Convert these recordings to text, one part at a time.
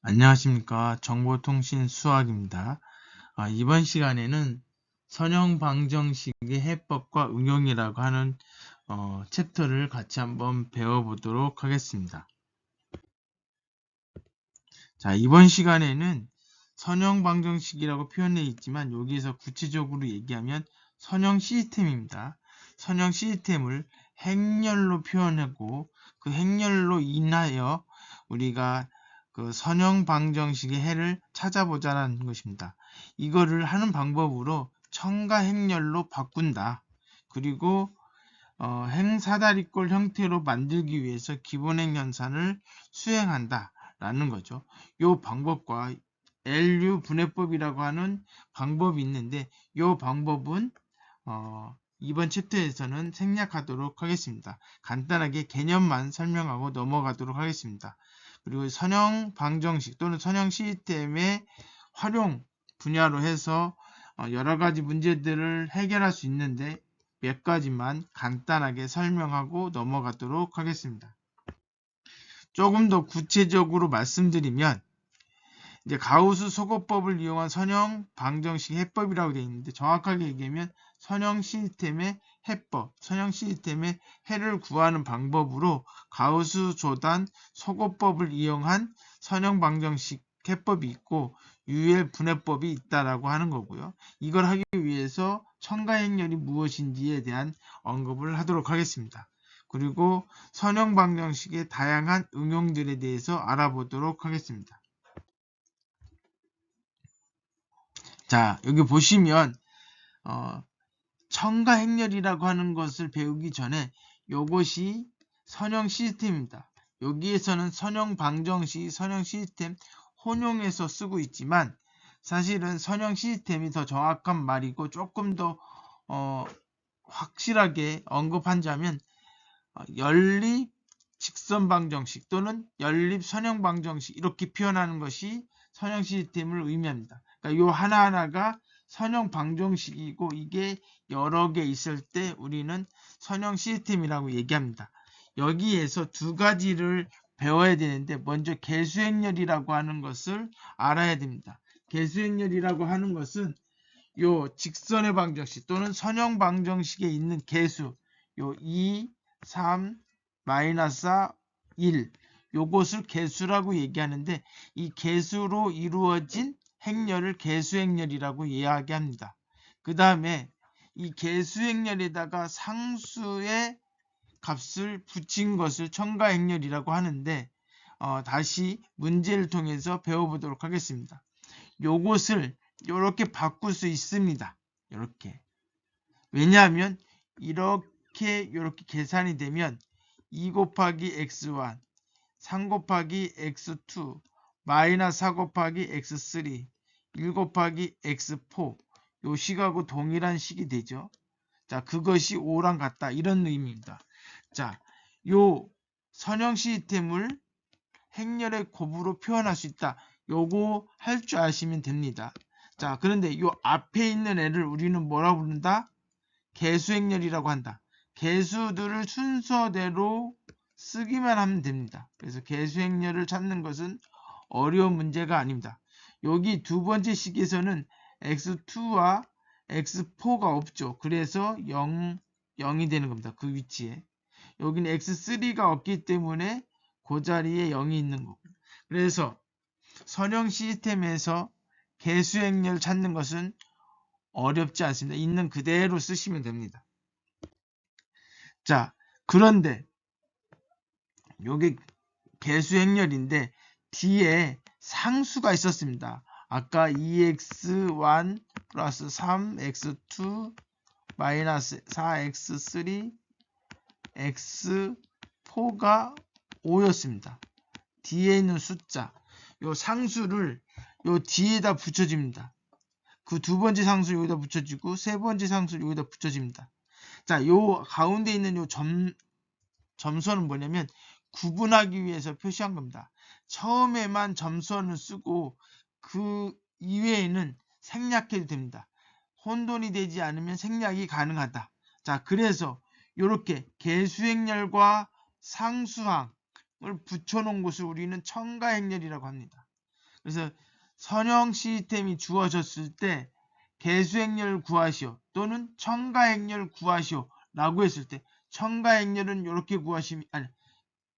안녕하십니까. 정보통신 수학입니다. 이번 시간에는 선형방정식의 해법과 응용이라고 하는 챕터를 같이 한번 배워보도록 하겠습니다. 자, 이번 시간에는 선형방정식이라고 표현되어 있지만 여기에서 구체적으로 얘기하면 선형 시스템입니다. 선형 시스템을 행렬로 표현하고 그 행렬로 인하여 우리가 그 선형 방정식의 해를 찾아보자는 것입니다. 이거를 하는 방법으로 첨가 행렬로 바꾼다. 그리고 행사다리꼴 형태로 만들기 위해서 기본행 연산을 수행한다 라는 거죠. 이 방법과 LU 분해법이라고 하는 방법이 있는데 이 방법은 이번 챕터에서는 생략하도록 하겠습니다. 간단하게 개념만 설명하고 넘어가도록 하겠습니다. 그리고 선형 방정식 또는 선형 시스템의 활용 분야로 해서 여러 가지 문제들을 해결할 수 있는데 몇 가지만 간단하게 설명하고 넘어가도록 하겠습니다. 조금 더 구체적으로 말씀드리면 이제 가우스 소거법을 이용한 선형 방정식 해법이라고 되어 있는데 정확하게 얘기하면 선형 시스템의 해법, 선형 시스템의 해를 구하는 방법으로 가우스 조단 소거법을 이용한 선형 방정식 해법이 있고 유엘 분해법이 있다라고 하는 거고요. 이걸 하기 위해서 첨가 행렬이 무엇인지에 대한 언급을 하도록 하겠습니다. 그리고 선형 방정식의 다양한 응용들에 대해서 알아보도록 하겠습니다. 자, 여기 보시면 첨가 행렬이라고 하는 것을 배우기 전에 이것이 선형 시스템입니다. 여기에서는 선형 방정식, 선형 시스템 혼용해서 쓰고 있지만 사실은 선형 시스템이 더 정확한 말이고 조금 더 확실하게 언급한다면 연립 직선 방정식 또는 연립 선형 방정식 이렇게 표현하는 것이 선형 시스템을 의미합니다. 그러니까 이 하나하나가 선형 방정식이고 이게 여러 개 있을 때 우리는 선형 시스템이라고 얘기합니다. 여기에서 두 가지를 배워야 되는데 먼저 개수행렬이라고 하는 것을 알아야 됩니다. 개수행렬이라고 하는 것은 요 직선의 방정식 또는 선형 방정식에 있는 개수 요 2, 3, 마이너스 4, 1 요것을 개수라고 얘기하는데 이 개수로 이루어진 행렬을 개수행렬이라고 이야기합니다. 그 다음에 이 개수행렬에다가 상수의 값을 붙인 것을 첨가행렬이라고 하는데 다시 문제를 통해서 배워보도록 하겠습니다. 요것을 이렇게 바꿀 수 있습니다. 이렇게. 왜냐하면 이렇게 계산이 되면 2 곱하기 x1, 3 곱하기 x2, 마이너스 4 곱하기 x3, 1 곱하기 x4 요 식하고 동일한 식이 되죠. 자, 그것이 5랑 같다. 이런 의미입니다. 자, 요 선형 시스템을 행렬의 곱으로 표현할 수 있다. 요거 할 줄 아시면 됩니다. 자, 그런데 요 앞에 있는 애를 우리는 뭐라고 부른다? 개수행렬이라고 한다. 개수들을 순서대로 쓰기만 하면 됩니다. 그래서 개수행렬을 찾는 것은 어려운 문제가 아닙니다. 여기 두 번째 식에서는 x2와 x4가 없죠. 그래서 0이 되는 겁니다. 그 위치에. 여기는 x3가 없기 때문에 그 자리에 0이 있는 거고. 그래서 선형 시스템에서 개수행렬 찾는 것은 어렵지 않습니다. 있는 그대로 쓰시면 됩니다. 자, 그런데 요게 개수행렬인데 뒤에 상수가 있었습니다. 아까 2x1 플러스 3x2 마이너스 4x3 x4가 5였습니다. 뒤에 있는 숫자 요 상수를 요 뒤에다 붙여줍니다. 그 두 번째 상수 여기다 붙여주고 세 번째 상수 여기다 붙여줍니다. 자, 요 가운데 있는 요 점선은 뭐냐면 구분하기 위해서 표시한 겁니다. 처음에만 점선을 쓰고 그 이외에는 생략해도 됩니다. 혼돈이 되지 않으면 생략이 가능하다. 자, 그래서 이렇게 개수행렬과 상수항을 붙여놓은 것을 우리는 첨가행렬이라고 합니다. 그래서 선형 시스템이 주어졌을 때 개수행렬 구하시오 또는 첨가행렬 구하시오 라고 했을 때 첨가행렬은 이렇게 구하시면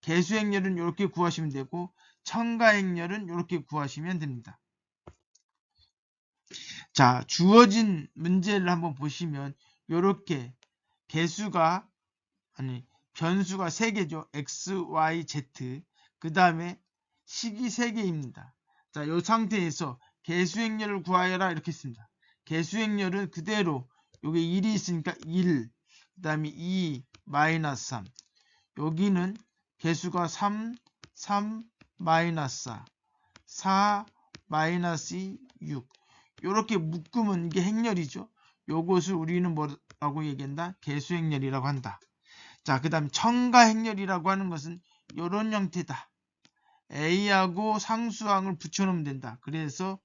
개수행렬은 이렇게 구하시면 되고 첨가행렬은 이렇게 구하시면 됩니다. 자, 주어진 문제를 한번 보시면 이렇게 변수가 3개죠. x, y, z. 그 다음에 식이 3개입니다. 자, 이 상태에서 개수행렬을 구하여라 이렇게 했습니다. 개수행렬은 그대로 여기 1이 있으니까 1, 그 다음에 2, 마이너스 3. 여기는 개수가 3, 3, 마이너스 4, 4, 마이너스 2, 6. 이렇게 묶으면 이게 행렬이죠. 요것을 우리는 뭐라고 얘기한다? 개수행렬이라고 한다. 자, 그 다음 첨가행렬이라고 하는 것은 이런 형태다. A하고 상수항을 붙여놓으면 된다. 그래서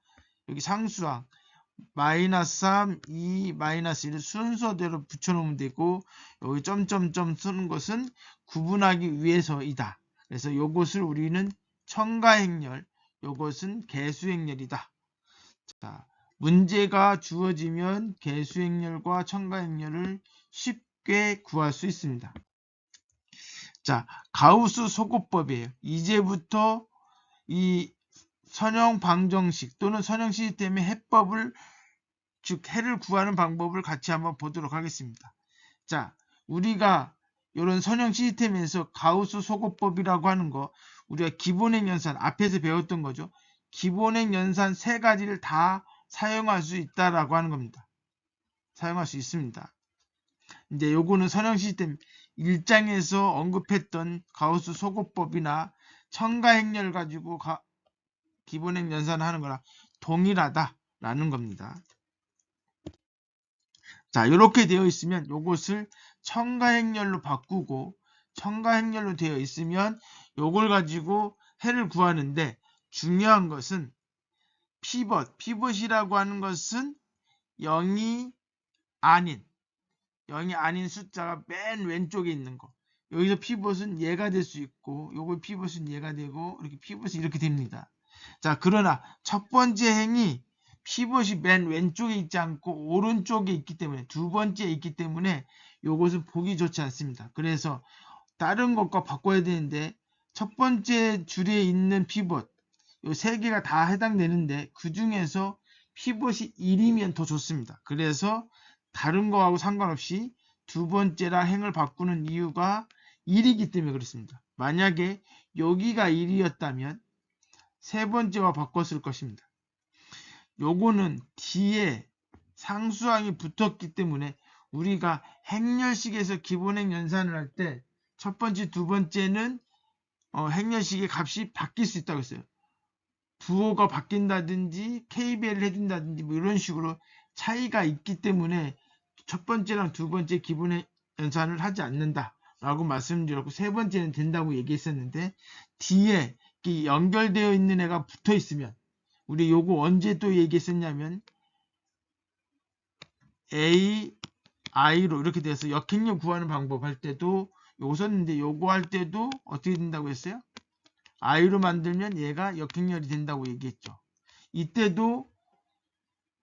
여기 상수항 마이너스 3, 2, 마이너스 1을 순서대로 붙여놓으면 되고 여기 점점점 쓰는 것은 구분하기 위해서이다. 그래서 이것을 우리는 첨가행렬, 이것은 개수행렬이다. 자, 문제가 주어지면 개수행렬과 첨가행렬을 쉽게 구할 수 있습니다. 자, 가우스 소급법이에요. 이제부터 이 선형 방정식 또는 선형 시스템의 해법을 즉 해를 구하는 방법을 같이 한번 보도록 하겠습니다. 자, 우리가 이런 선형 시스템에서 가우스 소급법이라고 하는 거 우리가 기본행 연산 앞에서 배웠던 거죠. 기본행 연산 3가지를 다 사용할 수 있다라고 하는 겁니다. 사용할 수 있습니다. 이제 요거는 선형 시스템 1장에서 언급했던 가우스 소급법이나 첨가행렬 가지고 기본행 연산하는 거랑 동일하다라는 겁니다. 자, 이렇게 되어 있으면 요것을 첨가행렬로 바꾸고 첨가행렬로 되어 있으면 요걸 가지고 해를 구하는데 중요한 것은 피벗이라고 하는 것은 0이 아닌 숫자가 맨 왼쪽에 있는 거. 여기서 피벗은 얘가 될 수 있고 요거 피벗은 얘가 되고 이렇게 피벗이 이렇게 됩니다. 자, 그러나 첫 번째 행이 피벗이 맨 왼쪽에 있지 않고 오른쪽에 있기 때문에 두 번째에 있기 때문에 요것은 보기 좋지 않습니다. 그래서 다른 것과 바꿔야 되는데 첫 번째 줄에 있는 피벗 요 3개가 다 해당되는데 그 중에서 피벗이 1이면 더 좋습니다. 그래서 다른 거하고 상관없이 두 번째랑 행을 바꾸는 이유가 1이기 때문에 그렇습니다. 만약에 여기가 1이었다면 세 번째와 바꿨을 것입니다. 요거는 뒤에 상수항이 붙었기 때문에 우리가 행렬식에서 기본행 연산을 할 때 첫 번째, 두 번째는 행렬식의 값이 바뀔 수 있다고 했어요. 부호가 바뀐다든지 KBL을 해준다든지 뭐 이런 식으로 차이가 있기 때문에 첫 번째랑 두 번째 기본행 연산을 하지 않는다 라고 말씀드렸고 세 번째는 된다고 얘기했었는데 뒤에 연결되어 있는 애가 붙어 있으면 우리 요거 언제 또 얘기했었냐면 A, I로 이렇게 돼서 역행렬 구하는 방법 할 때도 요거 썼는데 요거 할 때도 어떻게 된다고 했어요? I로 만들면 얘가 역행렬이 된다고 얘기했죠. 이때도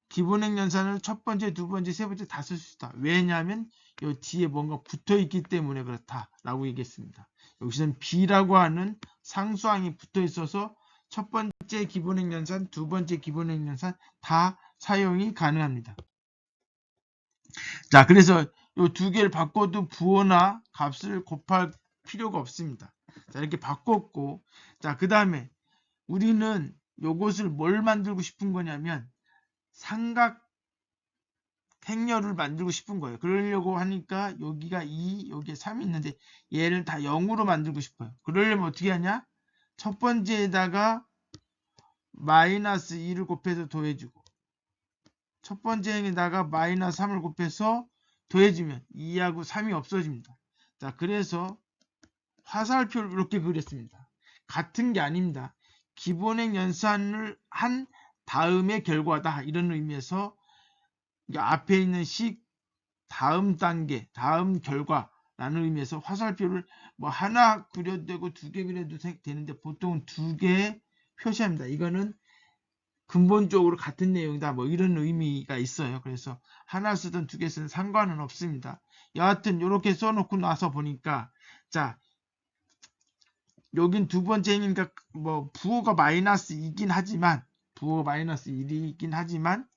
기본행 연산을 첫 번째, 두 번째, 세 번째 다 쓸 수 있다. 왜냐하면 요 뒤에 뭔가 붙어 있기 때문에 그렇다라고 얘기했습니다. 여기서는 B라고 하는 상수항이 붙어 있어서 첫 번째 기본행 연산, 두 번째 기본행 연산 다 사용이 가능합니다. 자, 그래서 요 두 개를 바꿔도 부호나 값을 곱할 필요가 없습니다. 자, 이렇게 바꿨고, 자, 그 다음에 우리는 요것을 뭘 만들고 싶은 거냐면 삼각 행렬을 만들고 싶은 거예요. 그러려고 하니까 여기가 2, 여기에 3이 있는데 얘를 다 0으로 만들고 싶어요. 그러려면 어떻게 하냐? 첫 번째에다가 마이너스 2를 곱해서 더해주고 첫 번째 행에다가 마이너스 3을 곱해서 더해주면 2하고 3이 없어집니다. 자, 그래서 화살표를 이렇게 그렸습니다. 같은 게 아닙니다. 기본행 연산을 한 다음의 결과다. 이런 의미에서 앞에 있는 식 다음 단계, 다음 결과라는 의미에서 화살표를 뭐 하나 그려도 되고 두 개 그려도 되는데 보통은 두 개 표시합니다. 이거는 근본적으로 같은 내용이다. 뭐 이런 의미가 있어요. 그래서 하나 쓰든 두 개 쓰든 상관은 없습니다. 여하튼 이렇게 써놓고 나서 보니까 자 여긴 두 번째 행이니까 뭐 부호가 마이너스 2긴 하지만 부호가 마이너스 1이긴 하지만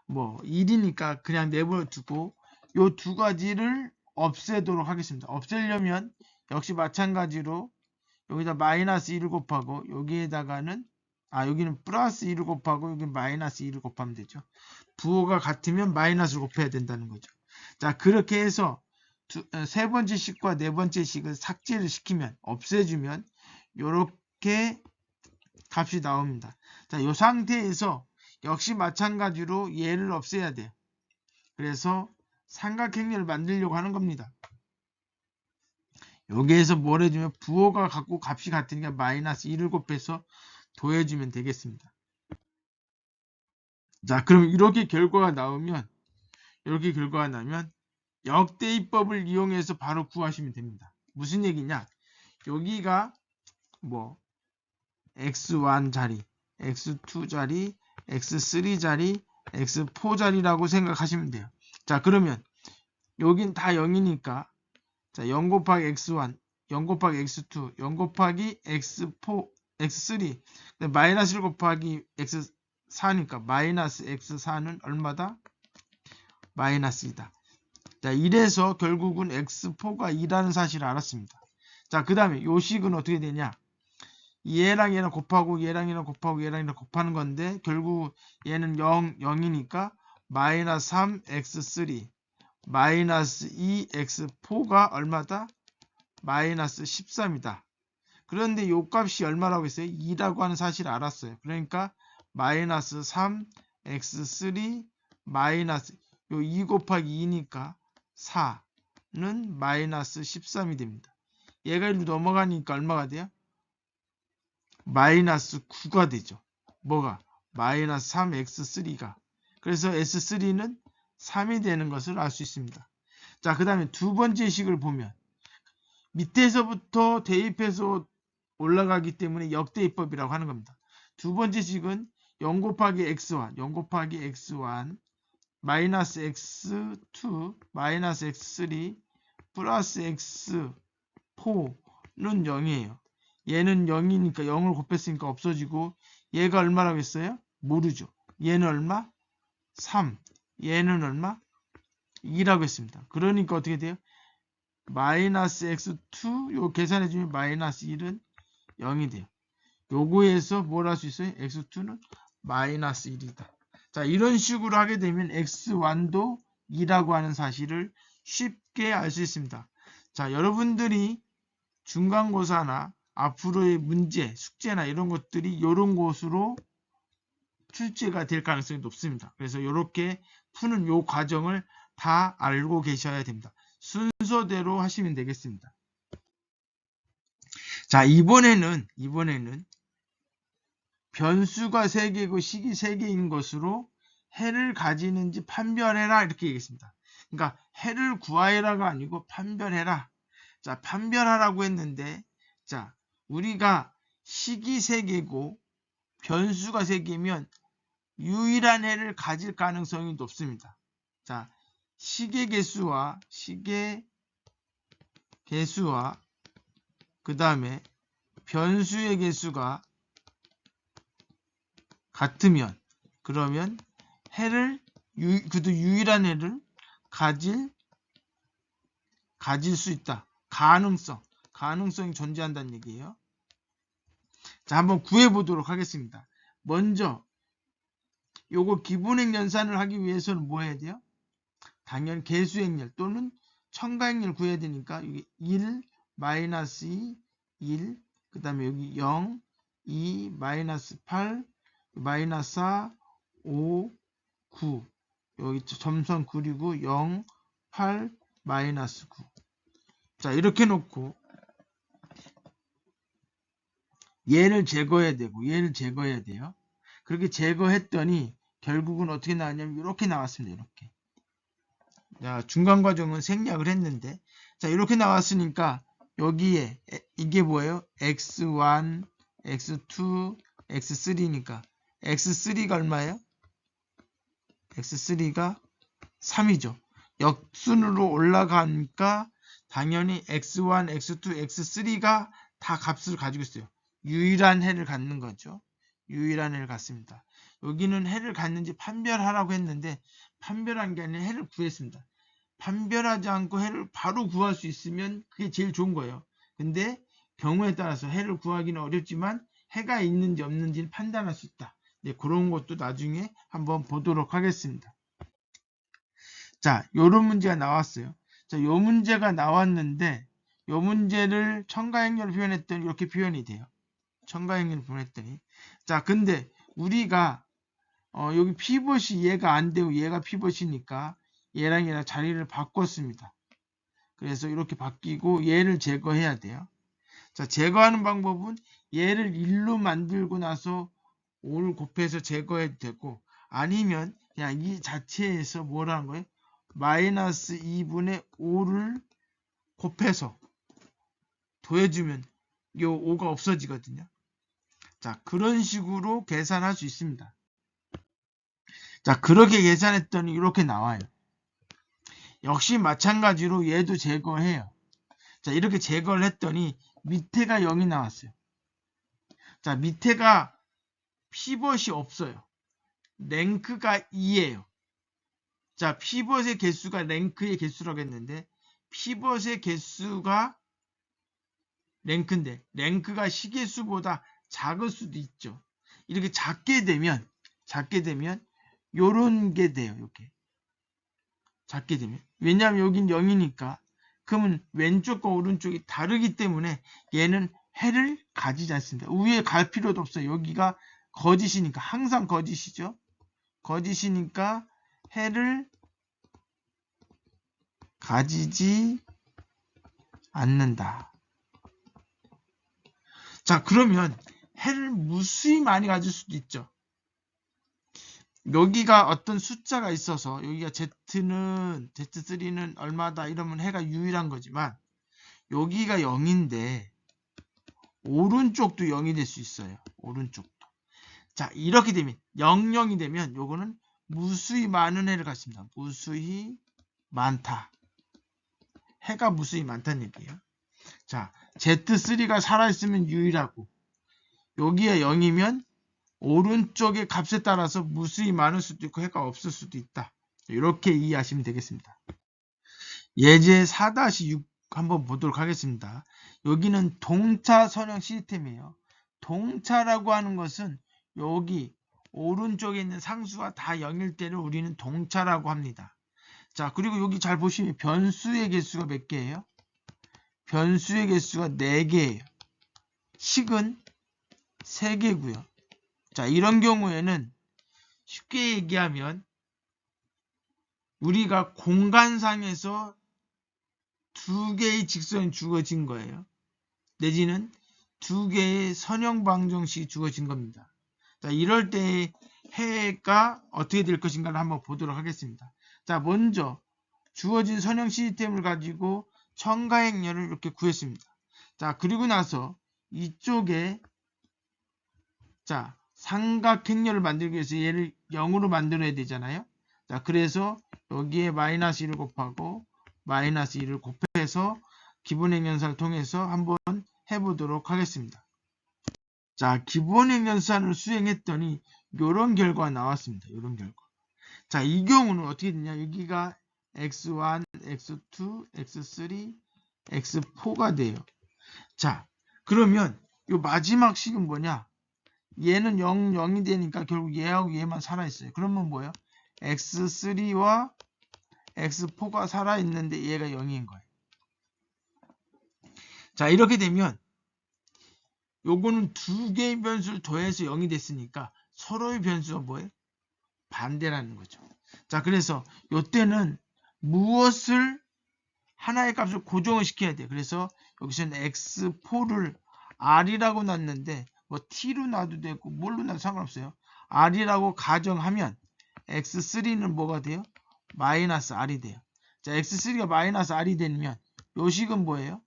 뭐 1이니까 그냥 내버려 두고 요 두 가지를 없애도록 하겠습니다. 없애려면 역시 마찬가지로 여기다 마이너스 1을 곱하고 여기에다가는 여기는 플러스 1을 곱하고 여기 마이너스 1을 곱하면 되죠. 부호가 같으면 마이너스를 곱해야 된다는 거죠. 자 그렇게 해서 세 번째 식과 네 번째 식을 삭제를 시키면 없애주면 이렇게 값이 나옵니다. 자, 이 상태에서 역시 마찬가지로 얘를 없애야 돼요. 그래서 삼각형렬을 만들려고 하는 겁니다. 여기에서 뭘 해주면 부호가 갖고 값이 같으니까 마이너스 1을 곱해서 더해주면 되겠습니다. 자, 그럼 이렇게 결과가 나오면 역대입법을 이용해서 바로 구하시면 됩니다. 무슨 얘기냐? 여기가 뭐 x1 자리, x2 자리, x3 자리, x4 자리라고 생각하시면 돼요. 자, 그러면 여긴 다 0이니까 자, 0 곱하기 x1, 0 곱하기 x2, 0 곱하기 x4, x3 마이너스 1 곱하기 x4니까 마이너스 x4는 얼마다? 마이너스 2다. 자, 이래서 결국은 x4가 2라는 사실을 알았습니다. 자, 그 다음에 요 식은 어떻게 되냐? 얘랑 얘랑 곱하고 얘랑 얘랑 곱하고 얘랑 얘랑 곱하는 건데 결국 얘는 0이니까 마이너스 3x3 마이너스 2x4가 얼마다? 마이너스 13이다. 그런데 요 값이 얼마라고 했어요? 2라고 하는 사실을 알았어요. 그러니까 마이너스 3x3 마이너스 요 2 곱하기 2니까 4는 마이너스 13이 됩니다. 얘가 이리로 넘어가니까 얼마가 돼요? 마이너스 9가 되죠. 뭐가? 마이너스 3x3가. 그래서 s3는 3이 되는 것을 알 수 있습니다. 자, 그 다음에 두 번째 식을 보면 밑에서부터 대입해서 올라가기 때문에 역대입법이라고 하는 겁니다. 두 번째 식은 0 곱하기 x1, 0 곱하기 x1, 마이너스 x2, 마이너스 x3, 플러스 x4는 0이에요. 얘는 0이니까 0을 곱했으니까 없어지고 얘가 얼마라고 했어요? 모르죠. 얘는 얼마? 3. 얘는 얼마? 2라고 했습니다. 그러니까 어떻게 돼요? 마이너스 x2 요 계산해주면 마이너스 1은 0이 돼요. 요거에서 뭘 할 수 있어요? x2는 마이너스 1이다. 자, 이런 식으로 하게 되면 x1도 2라고 하는 사실을 쉽게 알 수 있습니다. 자, 여러분들이 중간고사나 앞으로의 문제, 숙제나 이런 것들이 이런 곳으로 출제가 될 가능성이 높습니다. 그래서 이렇게 푸는 요 과정을 다 알고 계셔야 됩니다. 순서대로 하시면 되겠습니다. 자, 이번에는 변수가 3개고 식이 3개인 것으로 해를 가지는지 판별해라 이렇게 얘기했습니다. 그러니까 해를 구하해라가 아니고 판별해라. 자, 판별하라고 했는데 자, 우리가 식이 3개고 변수가 3개면 유일한 해를 가질 가능성이 높습니다. 자, 식의 개수와 그 다음에 변수의 개수가 같으면 그러면 해를 그도 유일한 해를 가질 수 있다. 가능성이 존재한다는 얘기예요. 자, 한번 구해 보도록 하겠습니다. 먼저 요거 기본행 연산을 하기 위해서는 뭐 해야 돼요? 당연히 개수행렬 또는 첨가행렬 구해야 되니까 여기 1, 마이너스 2, 1, 그 다음에 여기 0, 2, 마이너스 8, 마이너스 4, 5, 9 여기 점선 그리고 0, 8, 마이너스 9 자, 이렇게 놓고 얘를 제거해야 되고 얘를 제거해야 돼요. 그렇게 제거했더니 결국은 어떻게 나왔냐면 이렇게 나왔습니다. 이렇게. 자, 중간 과정은 생략을 했는데 자, 이렇게 나왔으니까 여기에 이게 뭐예요? x1, x2, x3니까 x3가 얼마예요? x3가 3이죠. 역순으로 올라가니까 당연히 x1, x2, x3가 다 값을 가지고 있어요. 유일한 해를 갖는 거죠. 유일한 해를 갖습니다. 여기는 해를 갖는지 판별하라고 했는데 판별한 게 아니라 해를 구했습니다. 판별하지 않고 해를 바로 구할 수 있으면 그게 제일 좋은 거예요. 근데 경우에 따라서 해를 구하기는 어렵지만 해가 있는지 없는지를 판단할 수 있다. 네, 그런 것도 나중에 한번 보도록 하겠습니다. 자, 요런 문제가 나왔어요. 자, 요 문제가 나왔는데 요 문제를 첨가행렬을 표현했더니 이렇게 표현이 돼요. 첨가행렬을 표현했더니 자, 근데 우리가 여기 피벗이 얘가 안 되고 얘가 피벗이니까 얘랑 자리를 바꿨습니다. 그래서 이렇게 바뀌고 얘를 제거해야 돼요. 자, 제거하는 방법은 얘를 1로 만들고 나서 5를 곱해서 제거해도 되고 아니면 그냥 이 자체에서 뭐라는 거예요? 마이너스 2분의 5를 곱해서 더해주면 요 5가 없어지거든요. 자, 그런 식으로 계산할 수 있습니다. 자, 그렇게 계산했더니 이렇게 나와요. 역시 마찬가지로 얘도 제거해요. 자, 이렇게 제거를 했더니 밑에가 0이 나왔어요. 자, 밑에가 피벗이 없어요. 랭크가 2예요. 자, 피벗의 개수가 랭크의 개수라고 했는데 피벗의 개수가 랭크인데 랭크가 시계수보다 작을 수도 있죠. 이렇게 작게 되면 요런 게 돼요. 이렇게 작게 되면 왜냐하면 여긴 0이니까 그러면 왼쪽과 오른쪽이 다르기 때문에 얘는 해를 가지지 않습니다. 위에 갈 필요도 없어요. 여기가 거짓이니까 항상 거짓이죠. 거짓이니까 해를 가지지 않는다. 자, 그러면 해를 무수히 많이 가질 수도 있죠. 여기가 어떤 숫자가 있어서 여기가 Z3는 얼마다 이러면 해가 유일한 거지만 여기가 0인데 오른쪽도 0이 될 수 있어요. 오른쪽도. 자, 이렇게 되면 00이 되면 요거는 무수히 많은 해를 갖습니다. 무수히 많다. 해가 무수히 많다는 얘기예요. 자, Z3가 살아있으면 유일하고 여기에 0이면 오른쪽의 값에 따라서 무수히 많을 수도 있고 해가 없을 수도 있다. 이렇게 이해하시면 되겠습니다. 예제 4-6 한번 보도록 하겠습니다. 여기는 동차 선형 시스템이에요. 동차라고 하는 것은 여기 오른쪽에 있는 상수가 다 0일 때를 우리는 동차라고 합니다. 자, 그리고 여기 잘 보시면 변수의 개수가 몇 개예요? 변수의 개수가 4개예요. 식은 3개고요. 자, 이런 경우에는 쉽게 얘기하면 우리가 공간상에서 2개의 직선이 주어진 거예요. 내지는 2개의 선형 방정식이 주어진 겁니다. 자, 이럴 때 해가 어떻게 될 것인가를 한번 보도록 하겠습니다. 자, 먼저 주어진 선형 시스템을 가지고 첨가행렬을 이렇게 구했습니다. 자, 그리고 나서 이쪽에 자, 삼각행렬을 만들기 위해서 얘를 0으로 만들어야 되잖아요. 자, 그래서 여기에 마이너스 1을 곱하고 마이너스 1을 곱해서 기본행렬사를 통해서 한번 해보도록 하겠습니다. 자, 기본행렬사를 수행했더니 이런 결과가 나왔습니다. 이런 결과. 자, 이 경우는 어떻게 되냐? 여기가 x1, x2, x3, x4가 돼요. 자, 그러면 이 마지막 식은 뭐냐? 얘는 0, 0이 되니까 결국 얘하고 얘만 살아있어요. 그러면 뭐예요? x3와 x4가 살아있는데 얘가 0인 거예요. 자, 이렇게 되면 요거는 2개의 변수를 더해서 0이 됐으니까 서로의 변수가 뭐예요? 반대라는 거죠. 자, 그래서 요때는 무엇을 하나의 값을 고정을 시켜야 돼요. 그래서 여기서는 x4를 r이라고 놨는데 뭐 t로 놔도 되고 뭘로 놔도 상관없어요. r이라고 가정하면 x3는 뭐가 돼요? 마이너스 r이 돼요. 자, x3가 마이너스 r이 되면 요 식은 뭐예요?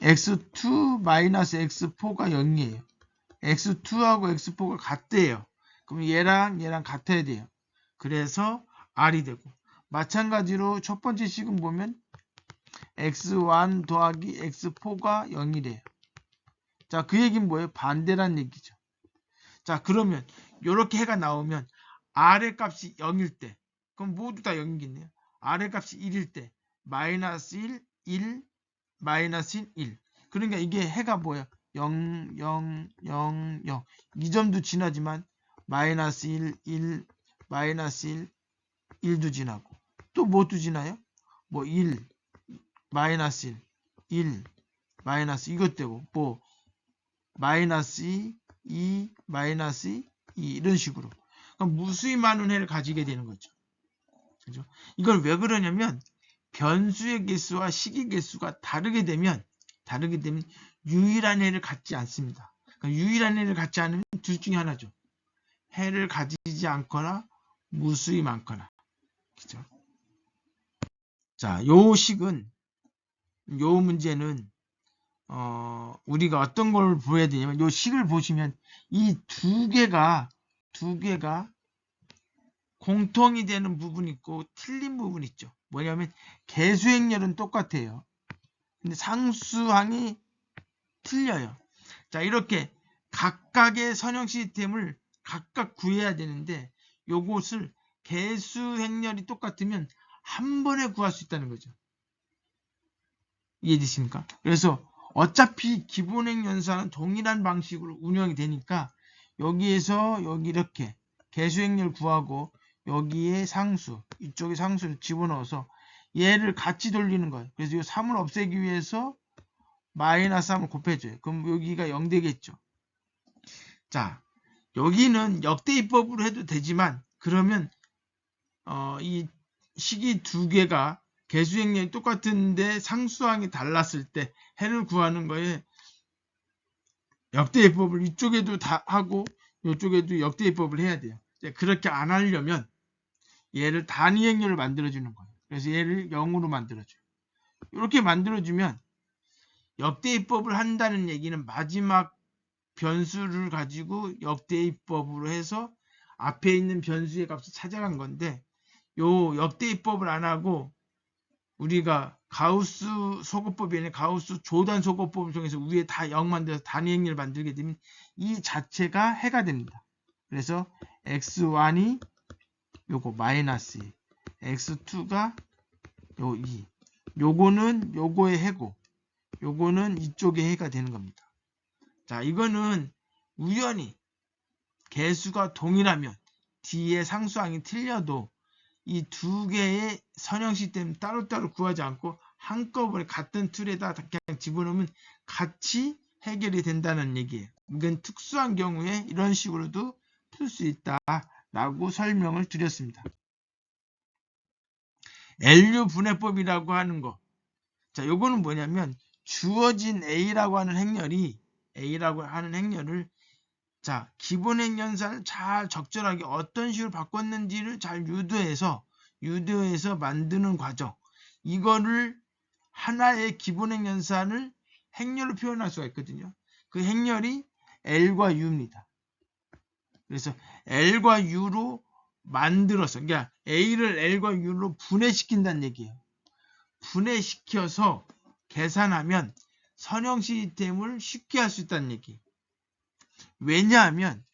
x2 마이너스 x4가 0이에요. x2하고 x4가 같대요. 그럼 얘랑 같아야 돼요. 그래서 R이 되고, 마찬가지로 첫 번째 식은 보면 x1 더하기 x4가 0이래요. 자, 그 얘기는 뭐예요? 반대란 얘기죠. 자, 그러면 이렇게 해가 나오면 R의 값이 0일 때, 그럼 모두 다 0이겠네요. R의 값이 1일 때 마이너스 1, 1, 마이너스 1. 그러니까 이게 해가 뭐예요? 0, 0, 0, 0. 이 점도 지나지만 마이너스 1, 1, 마이너스 1, 1도 지나고 또 뭐도 지나요? 뭐 1, 마이너스 1, 1, 마이너스 이것 되고 뭐 마이너스 2, 2, 마이너스 2 이런 식으로. 그럼 무수히 많은 해를 가지게 되는 거죠. 그죠? 이걸 왜 그러냐면 변수의 개수와 식의 개수가 다르게 되면 유일한 해를 갖지 않습니다. 그러니까 유일한 해를 갖지 않으면 둘 중에 하나죠. 해를 가지지 않거나 무수히 많거나. 그죠? 자, 요 식은 요 문제는 우리가 어떤 걸 보여야 되냐면 요 식을 보시면 이 두 개가 공통이 되는 부분이 있고 틀린 부분이 있죠. 뭐냐면 개수행렬은 똑같아요. 근데 상수항이 틀려요. 자, 이렇게 각각의 선형 시스템을 각각 구해야 되는데 요것을 개수행렬이 똑같으면 한 번에 구할 수 있다는 거죠. 이해되십니까? 그래서 어차피 기본행 연산은 동일한 방식으로 운영이 되니까 여기에서 여기 이렇게 개수행렬 구하고 여기에 상수, 이쪽에 상수를 집어넣어서 얘를 같이 돌리는 거예요. 그래서 이 3을 없애기 위해서 마이너스 3을 곱해줘요. 그럼 여기가 0 되겠죠. 자, 여기는 역대입법으로 해도 되지만 그러면 이 식이 두 개가 개수행렬이 똑같은데 상수항이 달랐을 때 해를 구하는 거에 역대입법을 이쪽에도 다 하고 이쪽에도 역대입법을 해야 돼요. 그렇게 안 하려면 얘를 단위행렬을 만들어주는 거예요. 그래서 얘를 0으로 만들어줘요. 이렇게 만들어주면 역대입법을 한다는 얘기는 마지막 변수를 가지고 역대입법으로 해서 앞에 있는 변수의 값을 찾아간 건데 요 역대입법을 안 하고 우리가 가우스 소거법이 아니라 가우스 조단 소거법을 통해서 위에 다 0 만들어서 단위행렬을 만들게 되면 이 자체가 해가 됩니다. 그래서 x1이 요거 마이너스 2, x2가 요 2, 요거는 요거의 해고 요거는 이쪽의 해가 되는 겁니다. 자, 이거는 우연히 개수가 동일하면 뒤에 상수항이 틀려도 이 두 개의 선형 시스템 따로따로 구하지 않고 한꺼번에 같은 틀에다 그냥 집어넣으면 같이 해결이 된다는 얘기예요. 이건 특수한 경우에 이런 식으로도 풀 수 있다라고 설명을 드렸습니다. LU 분해법이라고 하는 거. 자, 요거는 뭐냐면 주어진 A라고 하는 행렬을 자, 기본 행연산을 잘 적절하게 어떤 식으로 바꿨는지를 잘 유도해서 만드는 과정. 이거를 하나의 기본 행연산을 행렬로 표현할 수가 있거든요. 그 행렬이 L과 U입니다. 그래서 L과 U로 만들어서, 그러니까 A를 L과 U로 분해시킨다는 얘기예요. 분해시켜서 계산하면 선형 시스템을 쉽게 할 수 있다는 얘기예요. 왜냐하면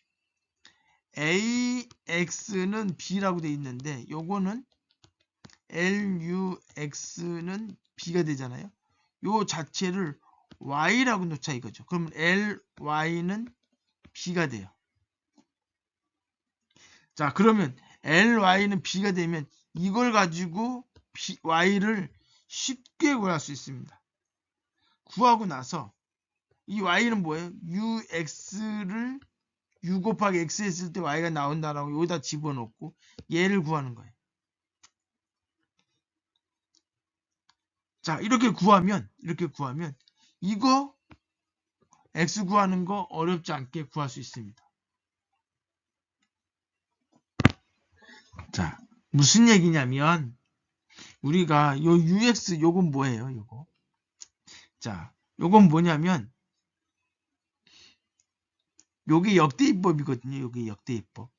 AX는 B라고 되어 있는데 요거는 LUX는 B가 되잖아요. 요 자체를 Y라고 놓자 이거죠. 그러면 LY는 B가 돼요. 자, 그러면 LY는 B가 되면 이걸 가지고 Y를 쉽게 구할 수 있습니다. 구하고 나서 이 Y는 뭐예요? UX를 U 곱하기 X 했을 때 Y가 나온다라고 여기다 집어넣고 얘를 구하는 거예요. 자, 이렇게 구하면 이거 X 구하는 거 어렵지 않게 구할 수 있습니다. 자, 무슨 얘기냐면 우리가 요 UX 요건 뭐예요? 요거. 자, 요건 뭐냐면 요게 역대입법이거든요. 요게 역대입법.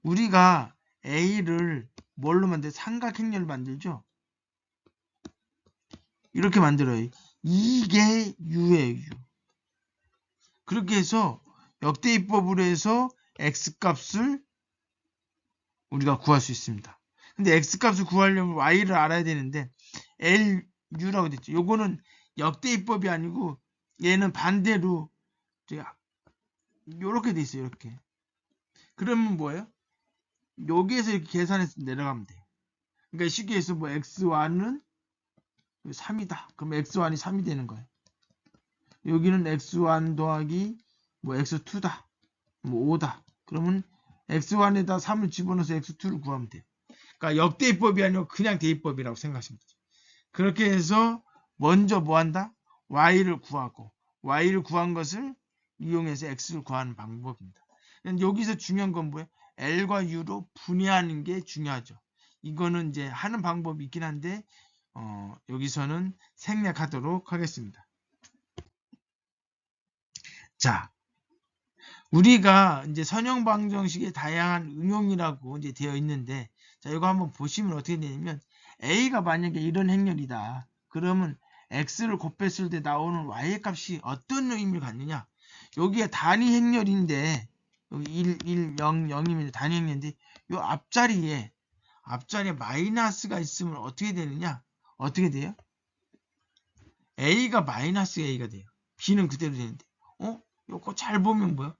우리가 A를 뭘로 만들어요? 삼각행렬 만들죠? 이렇게 만들어요. 이게 U예요. U. 그렇게 해서 역대입법으로 해서 X값을 우리가 구할 수 있습니다. 근데 X값을 구하려면 Y를 알아야 되는데 LU라고 됐죠. 요거는 역대입법이 아니고 얘는 반대로 요렇게 돼 있어요. 이렇게. 그러면 뭐예요? 여기에서 이렇게 계산해서 내려가면 돼요. 그러니까 쉽게 해서 뭐 X1은 3이다. 그럼 X1이 3이 되는 거예요. 여기는 X1 더하기 뭐 X2다. 뭐 5다. 그러면 X1에다 3을 집어넣어서 X2를 구하면 돼요. 그러니까 역대입법이 아니고 그냥 대입법이라고 생각하시면 되죠. 그렇게 해서 먼저 뭐 한다? Y를 구하고 Y를 구한 것을 이용해서 X를 구하는 방법입니다. 여기서 중요한 건 뭐예요? L과 U로 분해하는 게 중요하죠. 이거는 이제 하는 방법이 있긴 한데 여기서는 생략하도록 하겠습니다. 자, 우리가 이제 선형방정식의 다양한 응용이라고 이제 되어 있는데, 자, 이거 한번 보시면 어떻게 되냐면, A가 만약에 이런 행렬이다. 그러면 X를 곱했을 때 나오는 Y의 값이 어떤 의미를 갖느냐? 여기가 단위 행렬인데, 여기 1, 1, 0, 0이면 단위 행렬인데, 이 앞자리에 마이너스가 있으면 어떻게 되느냐? 어떻게 돼요? A가 마이너스 A가 돼요. B는 그대로 되는데. 요거 잘 보면 뭐야?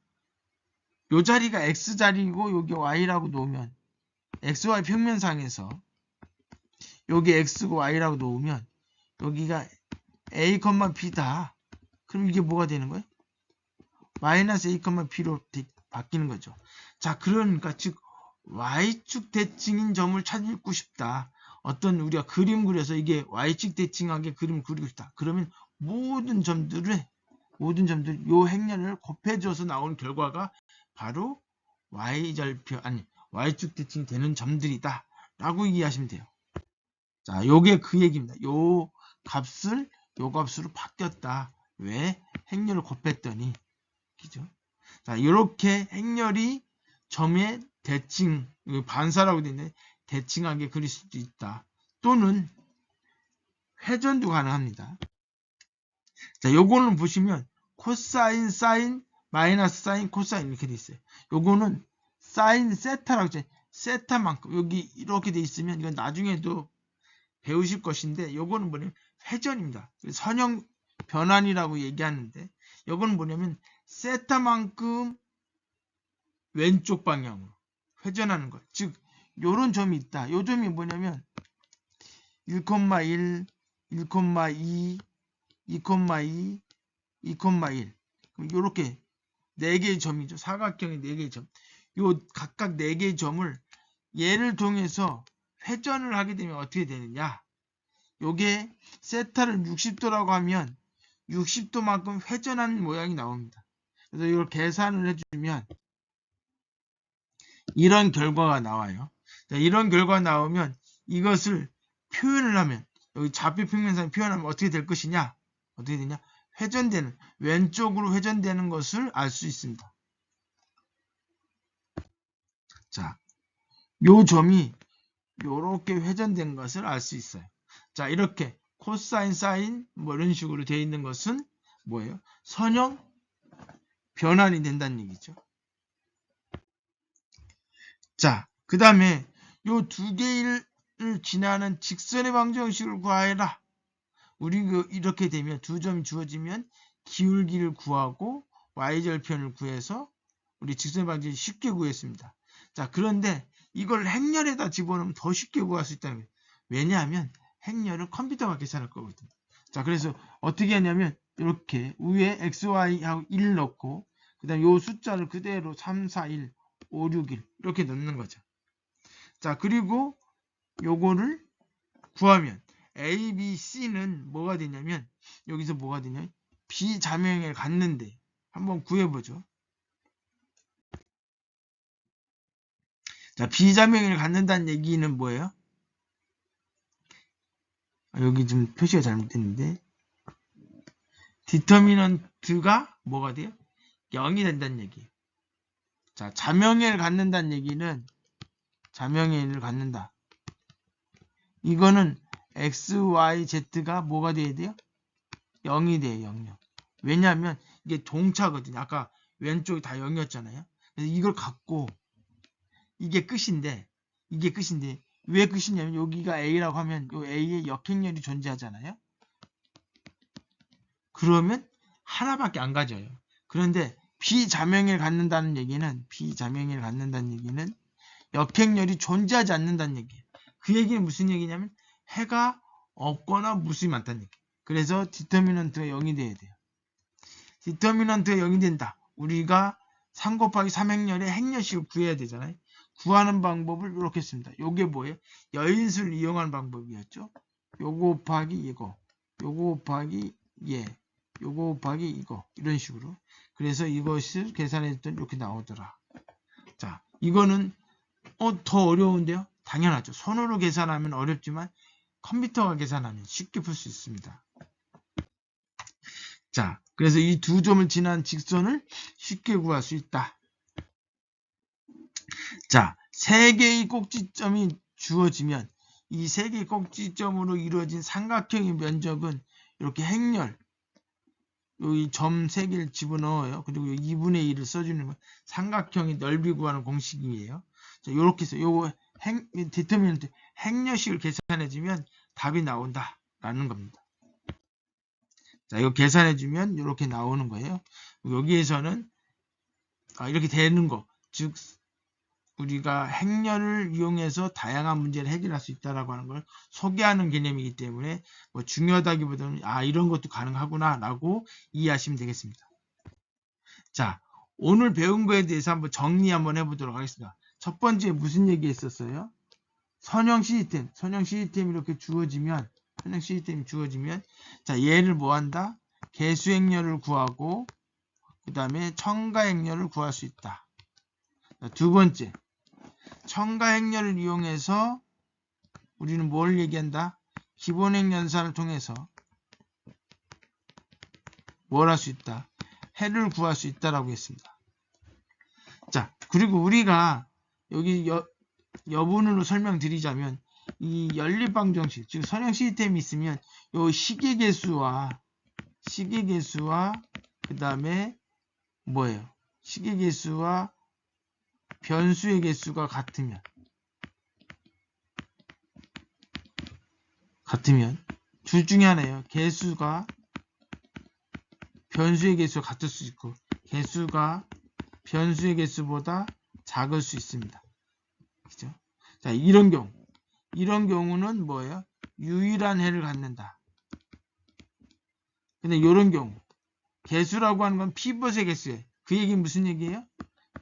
요 자리가 X자리고 여기 Y라고 놓으면 XY 평면상에서 여기 X고 Y라고 놓으면 여기가 A, B다. 그럼 이게 뭐가 되는 거예요? 마이너스 A, B로 바뀌는 거죠. 자, 그러니까 즉 Y축 대칭인 점을 찾고 싶다. 어떤 우리가 그림 그려서 이게 Y축 대칭하게 그림을 그리고 싶다. 그러면 모든 점들 요 행렬을 곱해줘서 나온 결과가 바로 Y절표 아니 Y축 대칭이 되는 점들이다 라고 이해하시면 돼요. 자, 요게 그 얘기입니다. 요 값으로 바뀌었다. 왜? 행렬을 곱했더니 그죠? 자, 이렇게 행렬이 점의 대칭 반사라고 되어 있는데 대칭하게 그릴 수도 있다. 또는 회전도 가능합니다. 자, 요거는 보시면 코사인, 사인, 마이너스 사인, 코사인 이렇게 돼 있어요. 요거는 사인 세타라고 했잖아요. 세타만큼 여기 이렇게 돼 있으면 이건 나중에도 배우실 것인데 요거는 뭐냐면 회전입니다. 선형 변환이라고 얘기하는데 요거는 뭐냐면 세타만큼 왼쪽 방향으로 회전하는 것. 즉 요런 점이 있다. 요 점이 뭐냐면 1,1, 1,2, 2,2, 2,1 요렇게 4개의 점이죠. 사각형의 4개의 점. 요 각각 4개의 점을 얘를 통해서 회전을 하게 되면 어떻게 되느냐? 요게 세타를 60도라고 하면 60도만큼 회전하는 모양이 나옵니다. 그래서 이걸 계산을 해주면 이런 결과가 나와요. 자, 이런 결과가 나오면 이것을 표현을 하면 여기 좌표 평면상 표현하면 어떻게 될 것이냐? 어떻게 되냐? 회전되는 왼쪽으로 회전되는 것을 알 수 있습니다. 자, 요 점이 요렇게 회전된 것을 알 수 있어요. 자, 이렇게 코사인, 사인 뭐 이런 식으로 되어 있는 것은 뭐예요? 선형 변환이 된다는 얘기죠. 자, 그 다음에 요 두 개를 지나는 직선의 방정식을 구하여라. 우리 이렇게 되면 두 점이 주어지면 기울기를 구하고 y절편을 구해서 우리 직선의 방정식 쉽게 구했습니다. 자, 그런데 이걸 행렬에다 집어넣으면 더 쉽게 구할 수 있다는 거예요. 왜냐하면 행렬은 컴퓨터가 계산할 거거든요. 자, 그래서 어떻게 하냐면 이렇게 위에 xy하고 1 넣고 그 다음에 요 숫자를 그대로 3, 4, 1, 5, 6, 1 이렇게 넣는 거죠. 자, 그리고 요거를 구하면 A, B, C는 뭐가 되냐면 여기서 뭐가 되냐 비자명을 갖는데 한번 구해보죠. 자, 비자명을 갖는다는 얘기는 뭐예요? 여기 좀 표시가 잘못됐는데 디터미넌트가 뭐가 돼요? 0이 된다는 얘기예요. 자, 자명의를 갖는다는 얘기는 자명의를 갖는다. 이거는 x, y, z가 뭐가 돼야 돼요? 0이 돼요. 0. 왜냐하면 이게 동차거든요. 아까 왼쪽이 다 0이었잖아요. 그래서 이걸 갖고 이게 끝인데 왜 끝이냐면 여기가 A라고 하면 이 A에 역행렬이 존재하잖아요. 그러면 하나밖에 안 가져요. 그런데 비자명의를 갖는다는 얘기는 역행렬이 존재하지 않는다는 얘기예요. 그 얘기는 무슨 얘기냐면 해가 없거나 무수히 많다는 얘기예요. 그래서 디터미넌트가 0이 돼야 돼요. 디터미넌트가 0이 된다. 우리가 3 곱하기 3 행렬의 행렬식을 구해야 되잖아요. 구하는 방법을 이렇게 씁니다. 요게 뭐예요? 여인수를 이용하는 방법이었죠. 요거 곱하기 이거, 요거 곱하기 얘, 요거 곱하기 이거, 이런 식으로. 그래서 이것을 계산했더니 이렇게 나오더라. 자, 이거는 더 어려운데요? 당연하죠. 손으로 계산하면 어렵지만 컴퓨터가 계산하면 쉽게 풀 수 있습니다. 자, 그래서 이 두 점을 지난 직선을 쉽게 구할 수 있다. 자, 세 개의 꼭지점이 주어지면 이 세 개의 꼭지점으로 이루어진 삼각형의 면적은 이렇게 행렬, 여기 점 3개를 집어넣어요. 그리고 2분의 1을 써주는 건 삼각형의 넓이 구하는 공식이에요. 자, 요렇게 해서 요거 디터미넌트 행렬식을 계산해주면 답이 나온다라는 겁니다. 자, 이거 계산해주면 이렇게 나오는 거예요. 여기에서는 이렇게 되는 거, 즉 우리가 행렬을 이용해서 다양한 문제를 해결할 수 있다라고 하는 걸 소개하는 개념이기 때문에 뭐 중요하다기보다는 이런 것도 가능하구나 라고 이해하시면 되겠습니다. 자, 오늘 배운 거에 대해서 한번 정리 한번 해보도록 하겠습니다. 첫 번째 무슨 얘기 했었어요? 선형 시스템이 이렇게 주어지면 자, 얘를 뭐 한다? 개수행렬을 구하고 그 다음에 첨가행렬을 구할 수 있다. 자, 두 번째, 첨가행렬을 이용해서 우리는 뭘 얘기한다? 기본행 연산을 통해서 뭘 할 수 있다? 해를 구할 수 있다라고 했습니다. 자, 그리고 우리가 여기 여분으로 설명드리자면 이 연립방정식, 즉 선형 시스템이 있으면 요 시계계수와 그 다음에 뭐예요? 시계계수와 변수의 개수가 같으면 둘 중에 하나예요. 개수가 변수의 개수가 같을 수 있고 개수가 변수의 개수보다 작을 수 있습니다. 그죠? 자, 이런 경우는 뭐예요? 유일한 해를 갖는다. 근데 이런 경우 개수라고 하는 건 피벗의 개수예요. 그 얘기는 무슨 얘기예요?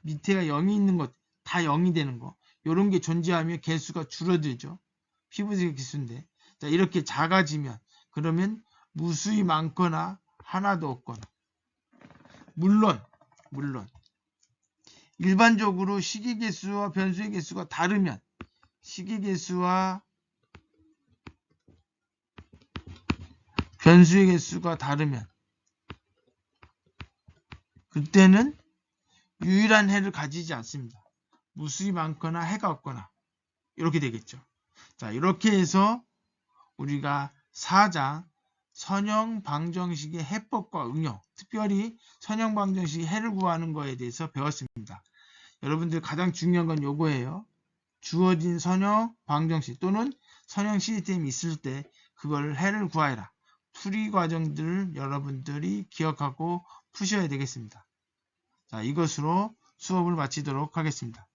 밑에가 0이 있는 것, 다 0이 되는 거. 이런 게 존재하면 개수가 줄어들죠. 피벗의 개수인데. 자, 이렇게 작아지면, 그러면 무수히 많거나 하나도 없거나. 물론, 일반적으로 시기개수와 변수의 개수가 다르면, 시기개수와 변수의 개수가 다르면, 그때는 유일한 해를 가지지 않습니다. 무수히 많거나 해가 없거나 이렇게 되겠죠. 자, 이렇게 해서 우리가 4장 선형 방정식의 해법과 응용, 특별히 선형 방정식의 해를 구하는 거에 대해서 배웠습니다. 여러분들 가장 중요한 건 요거예요. 주어진 선형 방정식 또는 선형 시스템이 있을 때 그걸 해를 구하여라. 풀이 과정들을 여러분들이 기억하고 푸셔야 되겠습니다. 자, 이것으로 수업을 마치도록 하겠습니다.